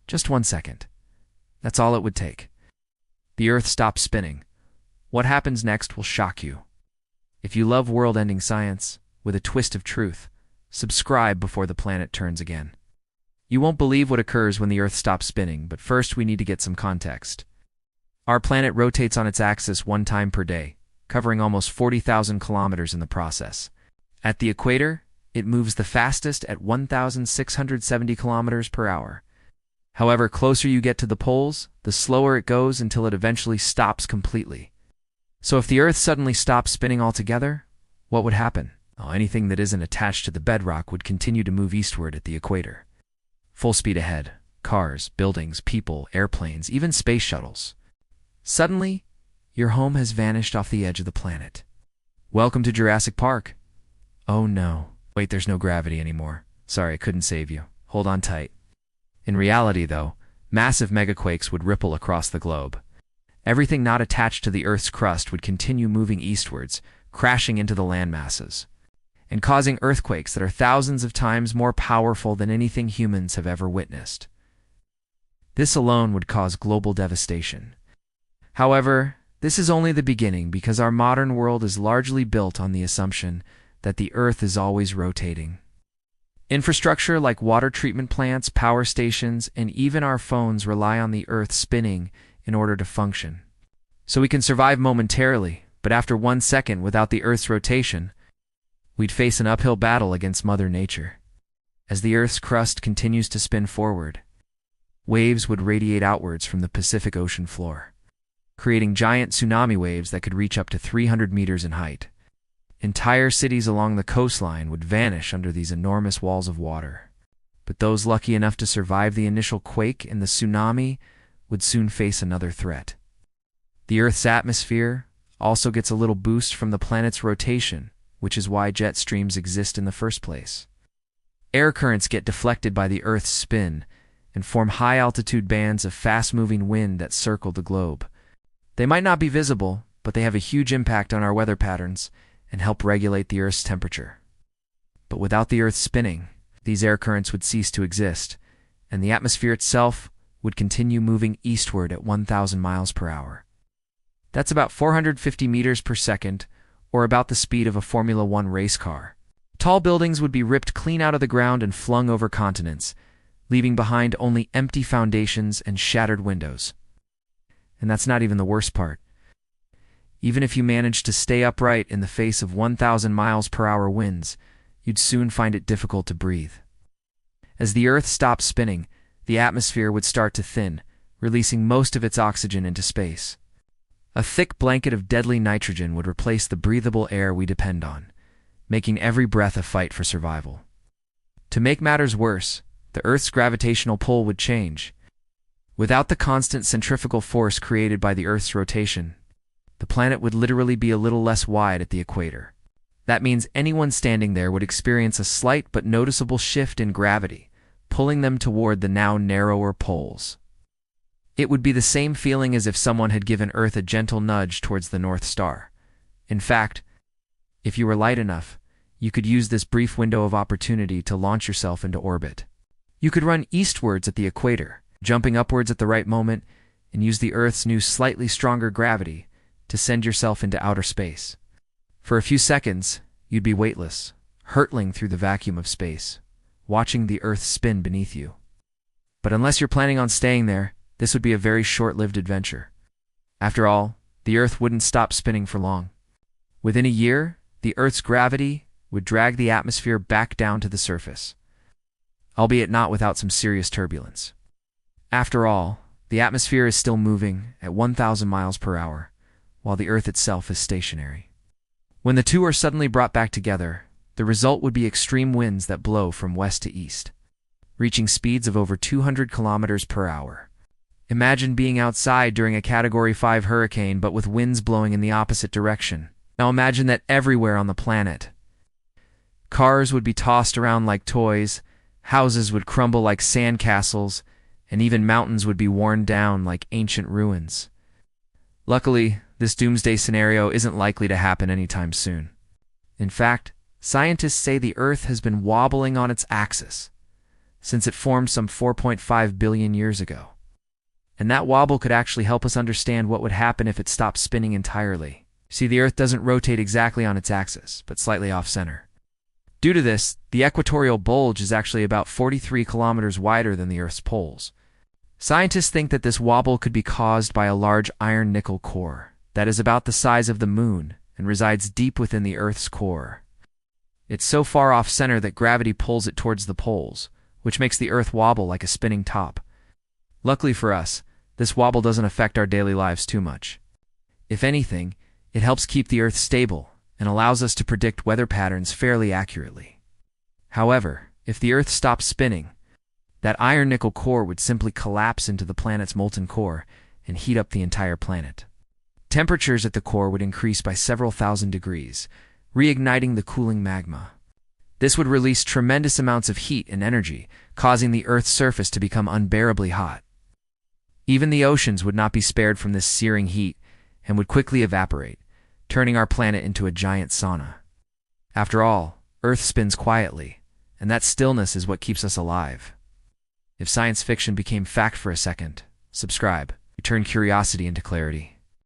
Just 1 second. That's all it would take. The Earth stops spinning. What happens next will shock you. If you love world-ending science, with a twist of truth, subscribe before the planet turns again. You won't believe what occurs when the Earth stops spinning, but first we need to get some context. Our planet rotates on its axis 1 time per day, covering almost 40,000 kilometers in the process. At the equator, it moves the fastest at 1,670 kilometers per hour. However, closer you get to the poles, the slower it goes until it eventually stops completely. So if the Earth suddenly stopped spinning altogether, what would happen? Anything that isn't attached to the bedrock would continue to move eastward at the equator. Full speed ahead. Cars, buildings, people, airplanes, even space shuttles. Suddenly, your home has vanished off the edge of the planet. Welcome to Jurassic Park. Oh no. Wait, there's no gravity anymore. Sorry, I couldn't save you. Hold on tight. In reality, though, massive megaquakes would ripple across the globe. Everything not attached to the Earth's crust would continue moving eastwards, crashing into the land masses, and causing earthquakes that are thousands of times more powerful than anything humans have ever witnessed. This alone would cause global devastation. However, this is only the beginning because our modern world is largely built on the assumption that the Earth is always rotating. Infrastructure like water treatment plants, power stations, and even our phones rely on the Earth spinning in order to function. So we can survive momentarily, but after 1 second without the Earth's rotation, we'd face an uphill battle against Mother Nature. As the Earth's crust continues to spin forward, waves would radiate outwards from the Pacific Ocean floor, creating giant tsunami waves that could reach up to 300 meters in height. Entire cities along the coastline would vanish under these enormous walls of water. But those lucky enough to survive the initial quake and the tsunami would soon face another threat. The Earth's atmosphere also gets a little boost from the planet's rotation, which is why jet streams exist in the first place. Air currents get deflected by the Earth's spin and form high-altitude bands of fast-moving wind that circle the globe. They might not be visible, but they have a huge impact on our weather patterns and help regulate the Earth's temperature. But without the Earth spinning, these air currents would cease to exist, and the atmosphere itself would continue moving eastward at 1,000 miles per hour. That's about 450 meters per second, or about the speed of a Formula One race car. Tall buildings would be ripped clean out of the ground and flung over continents, leaving behind only empty foundations and shattered windows. And that's not even the worst part. Even if you managed to stay upright in the face of 1,000 miles per hour winds, you'd soon find it difficult to breathe. As the Earth stopped spinning, the atmosphere would start to thin, releasing most of its oxygen into space. A thick blanket of deadly nitrogen would replace the breathable air we depend on, making every breath a fight for survival. To make matters worse, the Earth's gravitational pull would change. Without the constant centrifugal force created by the Earth's rotation, the planet would literally be a little less wide at the equator. That means anyone standing there would experience a slight but noticeable shift in gravity, pulling them toward the now narrower poles. It would be the same feeling as if someone had given Earth a gentle nudge towards the North Star. In fact, if you were light enough, you could use this brief window of opportunity to launch yourself into orbit. You could run eastwards at the equator, jumping upwards at the right moment, and use the Earth's new slightly stronger gravity to send yourself into outer space. For a few seconds, you'd be weightless, hurtling through the vacuum of space, watching the Earth spin beneath you. But unless you're planning on staying there, this would be a very short-lived adventure. After all, the Earth wouldn't stop spinning for long. Within a year, the Earth's gravity would drag the atmosphere back down to the surface, albeit not without some serious turbulence. After all, the atmosphere is still moving at 1,000 miles per hour, while the Earth itself is stationary. When the two are suddenly brought back together, the result would be extreme winds that blow from west to east, reaching speeds of over 200 kilometers per hour. Imagine being outside during a Category 5 hurricane but with winds blowing in the opposite direction. Now imagine that everywhere on the planet. Cars would be tossed around like toys, houses would crumble like sandcastles, and even mountains would be worn down like ancient ruins. Luckily, this doomsday scenario isn't likely to happen anytime soon. In fact, scientists say the Earth has been wobbling on its axis since it formed some 4.5 billion years ago. And that wobble could actually help us understand what would happen if it stopped spinning entirely. See, the Earth doesn't rotate exactly on its axis, but slightly off-center. Due to this, the equatorial bulge is actually about 43 kilometers wider than the Earth's poles. Scientists think that this wobble could be caused by a large iron-nickel core that is about the size of the Moon and resides deep within the Earth's core. It's so far off-center that gravity pulls it towards the poles, which makes the Earth wobble like a spinning top. Luckily for us, this wobble doesn't affect our daily lives too much. If anything, it helps keep the Earth stable and allows us to predict weather patterns fairly accurately. However, if the Earth stopped spinning, that iron-nickel core would simply collapse into the planet's molten core and heat up the entire planet. Temperatures at the core would increase by several thousand degrees, reigniting the cooling magma. This would release tremendous amounts of heat and energy, causing the Earth's surface to become unbearably hot. Even the oceans would not be spared from this searing heat and would quickly evaporate, turning our planet into a giant sauna. After all, Earth spins quietly, and that stillness is what keeps us alive. If science fiction became fact for a second, subscribe. You turn curiosity into clarity.